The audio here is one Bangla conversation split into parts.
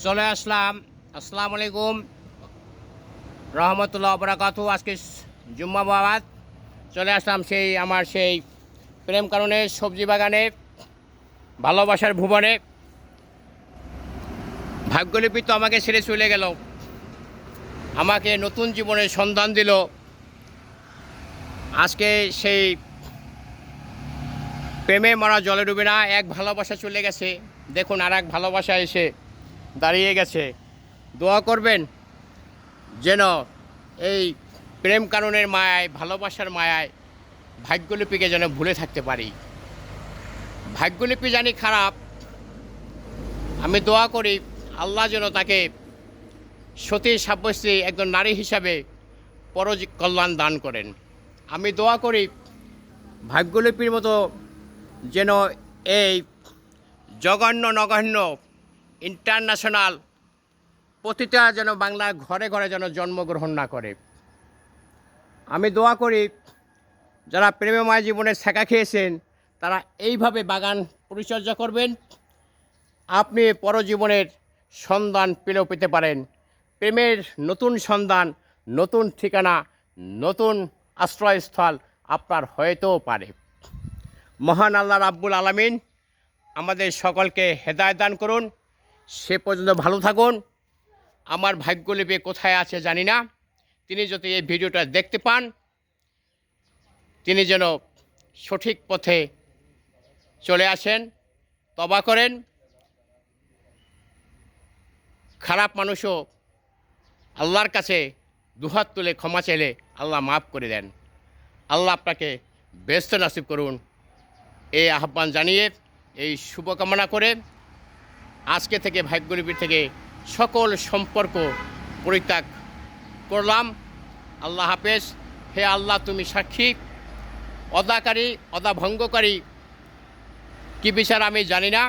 চলে আসলাম। আসসালামু আলাইকুম রহমতুল্লাহ বরাকাতু। আজকে জুম্মাবাদ চলে আসলাম আমার সেই প্রেম কারণে সবজি বাগানে, ভালোবাসার ভুবনে। ভাগ্যলিপি তো আমাকে ছেড়ে চলে গেল, আমাকে নতুন জীবনের সন্ধান দিল। আজকে সেই প্রেমে মরা জলে ডুবে না, এক ভালোবাসা চলে গেছে, দেখুন আর এক ভালোবাসা এসে দাঁড়িয়ে গেছে। দোয়া করবেন যেন এই প্রেম কারণের মায়ায়, ভালোবাসার মায়ায় ভাগ্যলিপিকে যেন ভুলে থাকতে পারি। ভাগ্যলিপি জানি খারাপ, আমি দোয়া করি আল্লাহ যেন তাকে সতী সাব্যস্ত্রী একজন নারী হিসাবে কল্যাণ দান করেন। আমি দোয়া করি ভাগ্যলিপির মতো যেন এই জঘন্য নগণ্য ইন্টারন্যাশনাল পতিতা যেন বাংলার ঘরে ঘরে যেন জন্মগ্রহণ না করে। আমি দোয়া করি যারা প্রেমময় জীবনে ছ্যাঁকা খেয়েছেন তারা এইভাবে বাগান পরিচর্যা করবেন, আপনি পরজীবনের সন্ধান পেলেও পেতে পারেন। প্রেমের নতুন সন্ধান, নতুন ঠিকানা, নতুন আশ্রয়স্থল আপনার হয়তেও পারে। মহান আল্লাহ রাব্বুল আলামিন আমাদের সকলকে হেদায়েত দান করুন। সে পর্যন্ত ভালো থাকুন। আমার ভাগ্যলিপি কোথায় আছে জানি না, তিনি যদি এই ভিডিওটা দেখতে পান, তিনি যেন সঠিক পথে চলে আসেন, তওবা করেন। খারাপ মানুষও আল্লাহর কাছে দুহাত তুলে ক্ষমা চাইলে আল্লাহ মাফ করে দেন। আল্লাহ আপনাকে ব্যস্ত নসিব করুন, এই আহ্বান জানিয়ে, এই শুভকামনা করে আজকে থেকে ভাগ্যলিপির থেকে সকল সম্পর্ক পরিত্যাগ করলাম। আল্লাহ হাফেজ। হে আল্লাহ, তুমি সাক্ষী, অদাকারী অদাভঙ্গকারী কি বিচার আমি জানি না।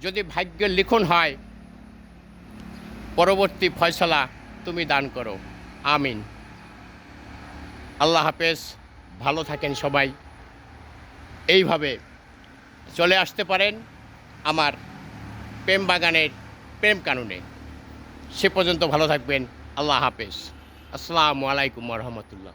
যদি ভাগ্যের লিখন হয়, পরবর্তী ফয়সালা তুমি দান করো। আমিন। আল্লাহ হাফেজ। ভালো থাকেন সবাই। এইভাবে চলে আসতে পারেন আমার প্রেম বাগানের প্রেম কাননে। সে পর্যন্ত ভালো থাকবেন। আল্লাহ হাফেজ। আসসালামু আলাইকুম রহমতুল্লাহ।